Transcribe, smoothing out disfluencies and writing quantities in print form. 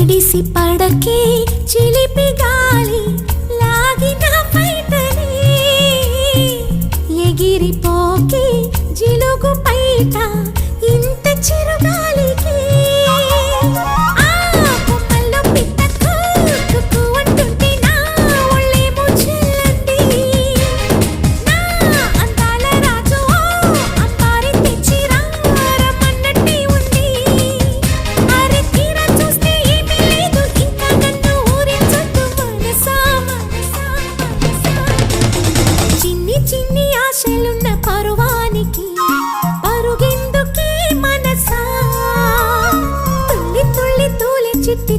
ఎగిసి పడకే చిలిపి గాలి లాగిన పైటని ఎగిరిపోకే జిలుగు పైట ఇంత చిరుగాలికి చిన్ని ఆశలున్న పరువానికి పరుగెందుకే మనసా తుల్లి తుల్లి తూలి చిట్టి